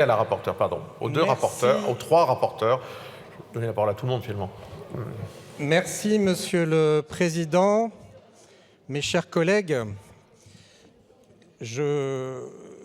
À la rapporteure, pardon, aux deux rapporteurs, aux trois rapporteurs. Je vais donner la parole à tout le monde finalement. Merci, Monsieur le Président. Mes chers collègues, je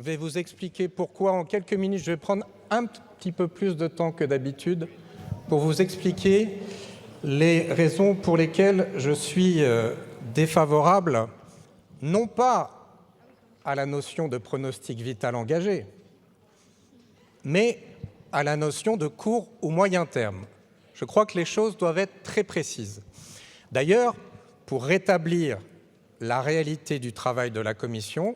vais vous expliquer pourquoi en quelques minutes. Je vais prendre un petit peu plus de temps que d'habitude pour vous expliquer les raisons pour lesquelles je suis défavorable, non pas à la notion de pronostic vital engagé, mais à la notion de court ou moyen terme. Je crois que les choses doivent être très précises. D'ailleurs, pour rétablir la réalité du travail de la Commission,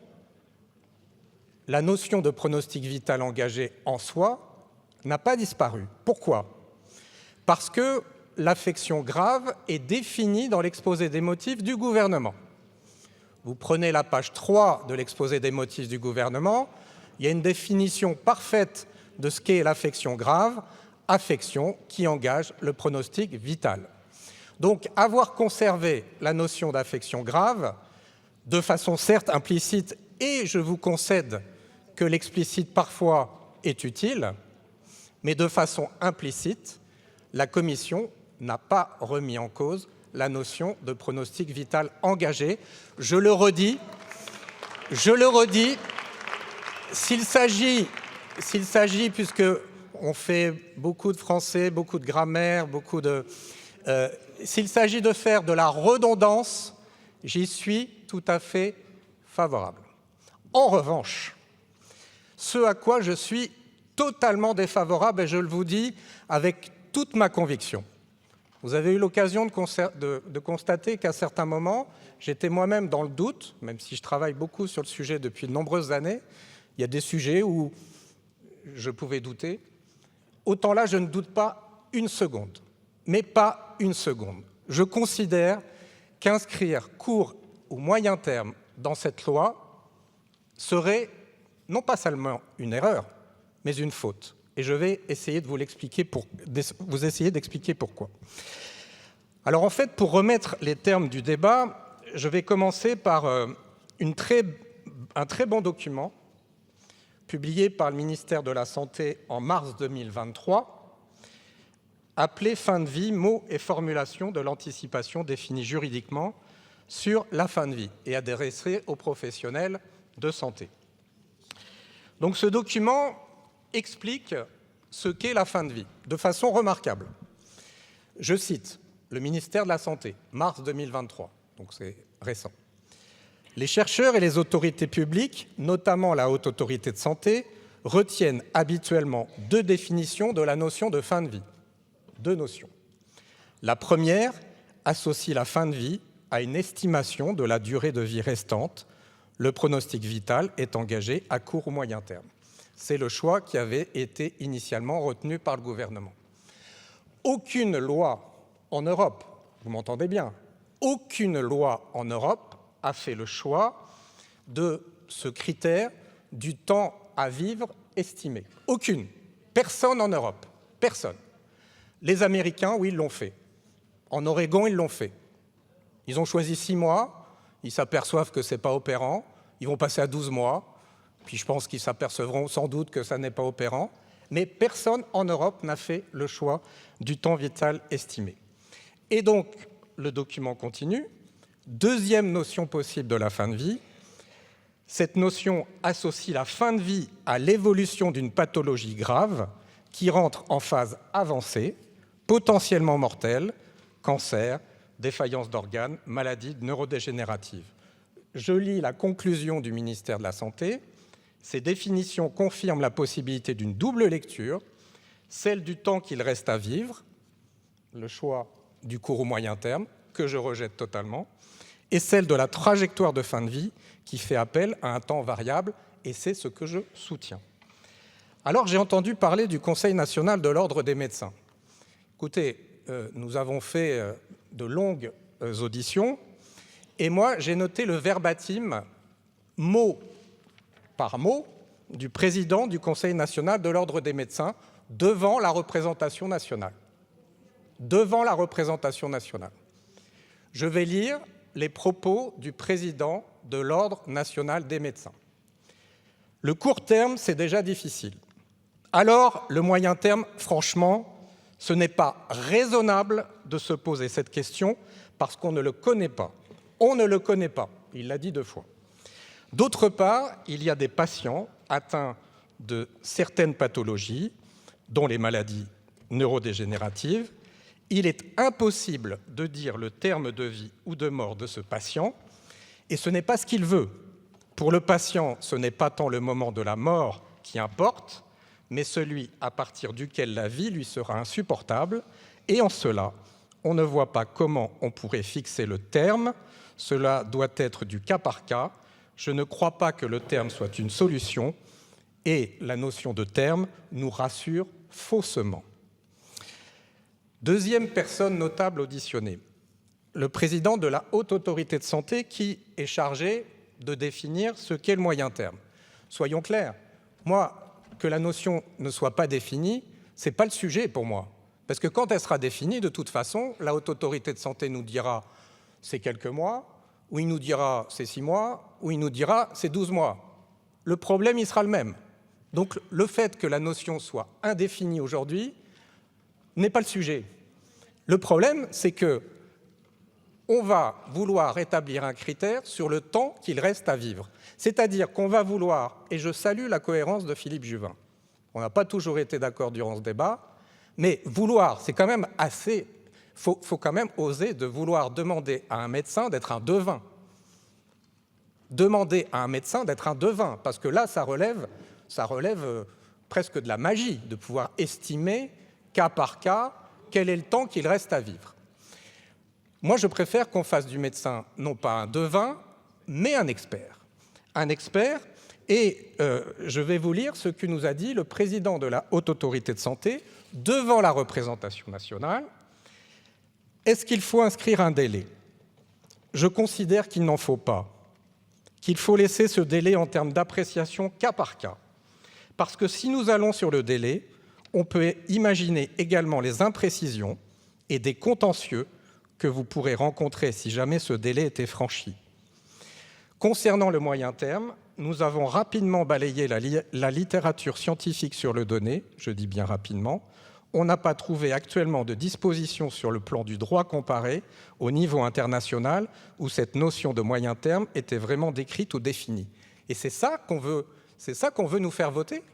la notion de pronostic vital engagé en soi n'a pas disparu. Pourquoi ? Parce que l'affection grave est définie dans l'exposé des motifs du gouvernement. Vous prenez la page 3 de l'exposé des motifs du gouvernement, il y a une définition parfaite de ce qu'est l'affection grave, affection qui engage le pronostic vital. Donc, avoir conservé la notion d'affection grave, de façon certes implicite, et je vous concède que l'explicite parfois est utile, mais de façon implicite, la Commission n'a pas remis en cause la notion de pronostic vital engagé. Je le redis, s'il s'agit, puisque on fait beaucoup de français, beaucoup de grammaire, s'il s'agit de faire de la redondance, j'y suis tout à fait favorable. En revanche, ce à quoi je suis totalement défavorable, et je vous dis avec toute ma conviction, vous avez eu l'occasion de constater qu'à certains moments, j'étais moi-même dans le doute, même si je travaille beaucoup sur le sujet depuis de nombreuses années, il y a des sujets où je pouvais douter. Autant là, je ne doute pas une seconde, mais pas une seconde. Je considère qu'inscrire court ou moyen terme dans cette loi serait non pas seulement une erreur, mais une faute. Et je vais essayer de vous expliquer pourquoi. Alors en fait, pour remettre les termes du débat, je vais commencer par un très bon document publié par le ministère de la Santé en mars 2023, appelé « Fin de vie, mots et formulations de l'anticipation définie juridiquement sur la fin de vie » et adressé aux professionnels de santé. Donc ce document explique ce qu'est la fin de vie de façon remarquable. Je cite le ministère de la Santé, mars 2023, donc c'est récent. Les chercheurs et les autorités publiques, notamment la Haute Autorité de Santé, retiennent habituellement deux définitions de la notion de fin de vie. Deux notions. La première associe la fin de vie à une estimation de la durée de vie restante. Le pronostic vital est engagé à court ou moyen terme. C'est le choix qui avait été initialement retenu par le gouvernement. Aucune loi en Europe, vous m'entendez bien, aucune loi en Europe a fait le choix de ce critère du temps à vivre estimé. Aucune. Personne en Europe. Personne. Les Américains, oui, ils l'ont fait. En Oregon, ils l'ont fait. Ils ont choisi 6 mois, ils s'aperçoivent que ce n'est pas opérant, ils vont passer à 12 mois, puis je pense qu'ils s'apercevront sans doute que ça n'est pas opérant, mais personne en Europe n'a fait le choix du temps vital estimé. Et donc, le document continue. Deuxième notion possible de la fin de vie, cette notion associe la fin de vie à l'évolution d'une pathologie grave qui rentre en phase avancée, potentiellement mortelle, cancer, défaillance d'organes, maladie neurodégénérative. Je lis la conclusion du ministère de la Santé. Ces définitions confirment la possibilité d'une double lecture, celle du temps qu'il reste à vivre, le choix du court ou moyen terme, que je rejette totalement, et celle de la trajectoire de fin de vie qui fait appel à un temps variable, et c'est ce que je soutiens. Alors j'ai entendu parler du Conseil national de l'ordre des médecins. Écoutez, nous avons fait de longues auditions, et moi j'ai noté le verbatim, mot par mot, du président du Conseil national de l'ordre des médecins devant la représentation nationale. Devant la représentation nationale. Je vais lire les propos du président de l'Ordre national des médecins. Le court terme, c'est déjà difficile. alors le moyen terme, franchement, ce n'est pas raisonnable de se poser cette question parce qu'on ne le connaît pas. On ne le connaît pas, il l'a dit 2 fois. D'autre part, il y a des patients atteints de certaines pathologies, dont les maladies neurodégénératives. Il est impossible de dire le terme de vie ou de mort de ce patient, et ce n'est pas ce qu'il veut. Pour le patient, ce n'est pas tant le moment de la mort qui importe, mais celui à partir duquel la vie lui sera insupportable, et en cela, on ne voit pas comment on pourrait fixer le terme. Cela doit être du cas par cas. Je ne crois pas que le terme soit une solution, et la notion de terme nous rassure faussement. Deuxième personne notable auditionnée, le président de la Haute Autorité de Santé qui est chargé de définir ce qu'est le moyen terme. Soyons clairs, moi, que la notion ne soit pas définie, ce n'est pas le sujet pour moi. Parce que quand elle sera définie, de toute façon, la Haute Autorité de Santé nous dira c'est quelques mois, ou il nous dira c'est 6 mois, ou il nous dira c'est 12 mois. Le problème, il sera le même. Donc le fait que la notion soit indéfinie aujourd'hui n'est pas le sujet. Le problème, c'est que on va vouloir établir un critère sur le temps qu'il reste à vivre. C'est-à-dire qu'on va vouloir, et je salue la cohérence de Philippe Juvin, on n'a pas toujours été d'accord durant ce débat, mais vouloir, c'est quand même assez... Faut quand même oser de vouloir demander à un médecin d'être un devin. Demander à un médecin d'être un devin, parce que là, ça relève presque de la magie, de pouvoir estimer, cas par cas, quel est le temps qu'il reste à vivre. Moi, je préfère qu'on fasse du médecin, non pas un devin, mais un expert. Un expert, et je vais vous lire ce que nous a dit le président de la Haute Autorité de Santé devant la représentation nationale. Est-ce qu'il faut inscrire un délai ? Je considère qu'il n'en faut pas, qu'il faut laisser ce délai en termes d'appréciation cas par cas. Parce que si nous allons sur le délai, on peut imaginer également les imprécisions et des contentieux que vous pourrez rencontrer si jamais ce délai était franchi. Concernant le moyen terme, nous avons rapidement balayé la littérature scientifique sur le donné, je dis bien rapidement. On n'a pas trouvé actuellement de disposition sur le plan du droit comparé au niveau international où cette notion de moyen terme était vraiment décrite ou définie. Et c'est ça qu'on veut nous faire voter ?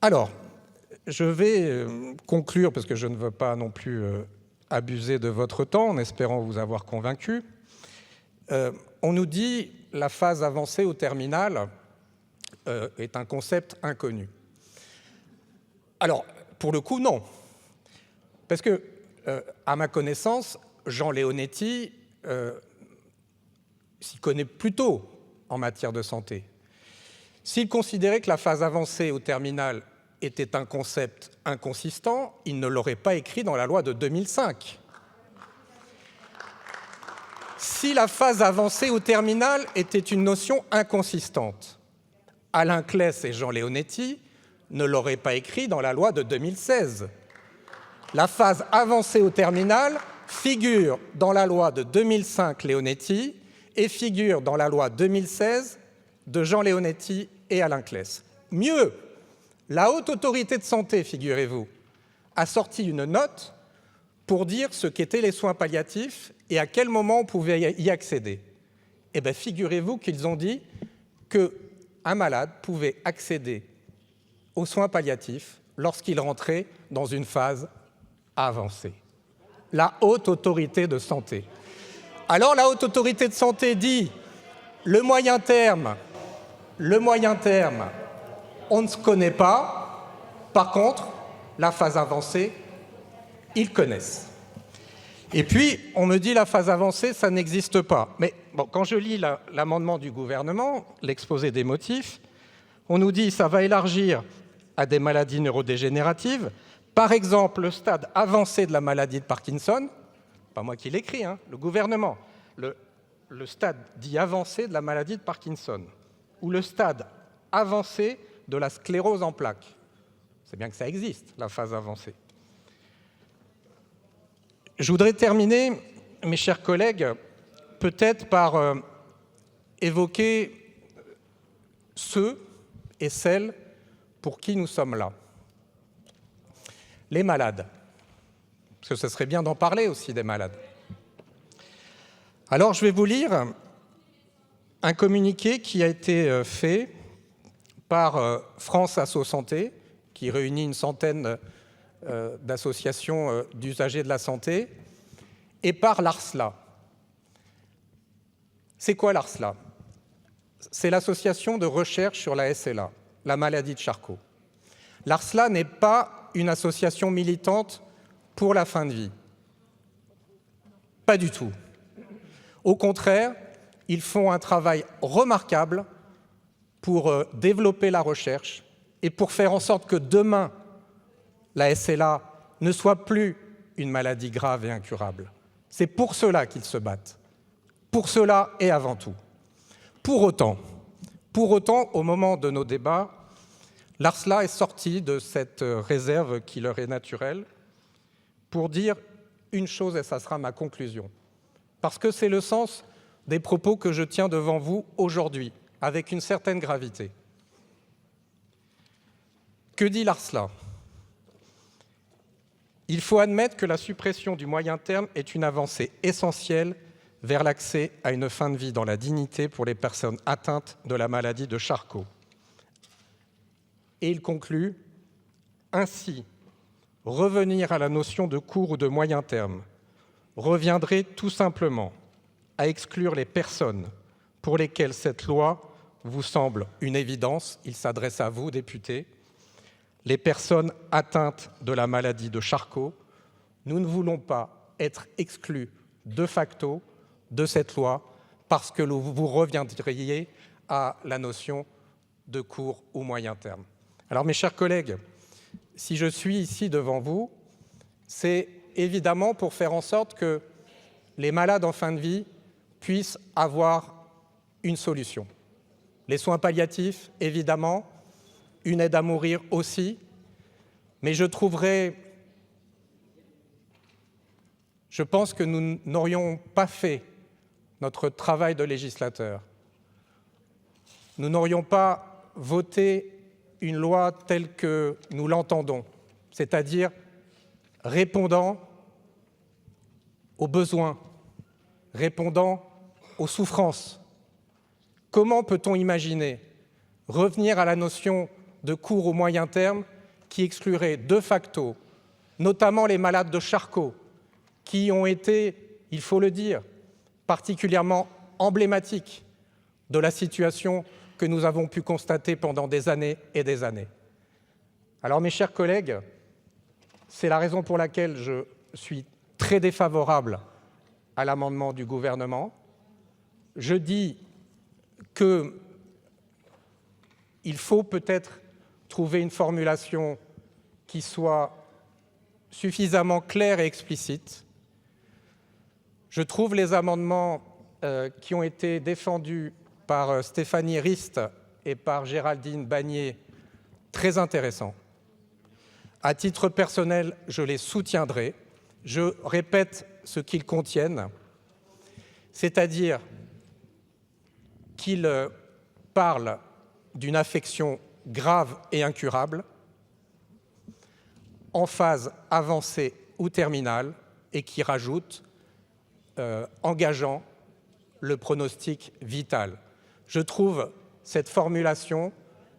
Alors, je vais conclure, parce que je ne veux pas non plus abuser de votre temps, en espérant vous avoir convaincu. On nous dit la phase avancée au terminal est un concept inconnu. Alors, pour le coup, non. Parce que, à ma connaissance, Jean Leonetti s'y connaît plutôt en matière de santé. S'il considérait que la phase avancée au terminal était un concept inconsistant, il ne l'aurait pas écrit dans la loi de 2005. Si la phase avancée au terminal était une notion inconsistante, Alain Claes et Jean Leonetti ne l'auraient pas écrit dans la loi de 2016. La phase avancée au terminal figure dans la loi de 2005 Leonetti et figure dans la loi 2016 de Jean Leonetti et Alain Claes. Mieux, la Haute Autorité de Santé, figurez-vous, a sorti une note pour dire ce qu'étaient les soins palliatifs et à quel moment on pouvait y accéder. Eh bien, figurez-vous qu'ils ont dit qu'un malade pouvait accéder aux soins palliatifs lorsqu'il rentrait dans une phase avancée. La Haute Autorité de Santé. Alors, la Haute Autorité de Santé dit le moyen terme, on ne se connaît pas. Par contre, la phase avancée, ils connaissent. Et puis, on me dit la phase avancée, ça n'existe pas. Mais bon, quand je lis l'amendement du gouvernement, l'exposé des motifs, on nous dit que ça va élargir à des maladies neurodégénératives. Par exemple, le stade avancé de la maladie de Parkinson, pas moi qui l'écris, le gouvernement, le stade dit avancé de la maladie de Parkinson, ou le stade avancé de la sclérose en plaques. C'est bien que ça existe, la phase avancée. Je voudrais terminer, mes chers collègues, peut-être par évoquer ceux et celles pour qui nous sommes là. Les malades, parce que ce serait bien d'en parler aussi des malades. Alors, je vais vous lire un communiqué qui a été fait par France Asso Santé, qui réunit une centaine d'associations d'usagers de la santé, et par l'ARSLA. C'est quoi l'ARSLA? C'est l'association de recherche sur la SLA, la maladie de Charcot. L'ARSLA n'est pas une association militante pour la fin de vie. Pas du tout. Au contraire, ils font un travail remarquable pour développer la recherche et pour faire en sorte que demain, la SLA ne soit plus une maladie grave et incurable. C'est pour cela qu'ils se battent. Pour cela et avant tout. Pour autant, au moment de nos débats, l'ARSLA est sortie de cette réserve qui leur est naturelle pour dire une chose, et ça sera ma conclusion. Parce que c'est le sens des propos que je tiens devant vous aujourd'hui, avec une certaine gravité. Que dit l'ARSLA? Il faut admettre que la suppression du moyen terme est une avancée essentielle vers l'accès à une fin de vie dans la dignité pour les personnes atteintes de la maladie de Charcot. Et il conclut, ainsi, revenir à la notion de court ou de moyen terme reviendrait tout simplement à exclure les personnes pour lesquelles cette loi vous semble une évidence, il s'adresse à vous, députés, les personnes atteintes de la maladie de Charcot. Nous ne voulons pas être exclus de facto de cette loi parce que vous reviendriez à la notion de court ou moyen terme. Alors, mes chers collègues, si je suis ici devant vous, c'est évidemment pour faire en sorte que les malades en fin de vie puissent avoir une solution. Les soins palliatifs, évidemment, une aide à mourir aussi, mais je pense que nous n'aurions pas fait notre travail de législateur. Nous n'aurions pas voté une loi telle que nous l'entendons, c'est-à-dire répondant aux besoins, répondant aux souffrances. Comment peut-on imaginer revenir à la notion de court ou moyen terme qui exclurait de facto, notamment les malades de Charcot, qui ont été, il faut le dire, particulièrement emblématiques de la situation que nous avons pu constater pendant des années et des années. Alors, mes chers collègues, c'est la raison pour laquelle je suis très défavorable à l'amendement du gouvernement. Je dis qu'il faut peut-être trouver une formulation qui soit suffisamment claire et explicite. Je trouve les amendements qui ont été défendus par Stéphanie Rist et par Géraldine Bannier très intéressants. À titre personnel, je les soutiendrai. Je répète ce qu'ils contiennent, c'est-à-dire qu'ils parlent d'une affection grave et incurable, en phase avancée ou terminale, et qui rajoutent engageant le pronostic vital. Je trouve cette formulation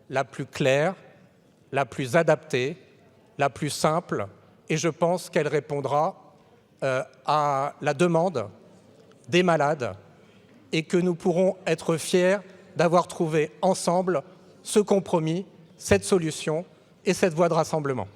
la plus claire, la plus adaptée, la plus simple, et je pense qu'elle répondra à la demande des malades et que nous pourrons être fiers d'avoir trouvé ensemble ce compromis, cette solution et cette voie de rassemblement.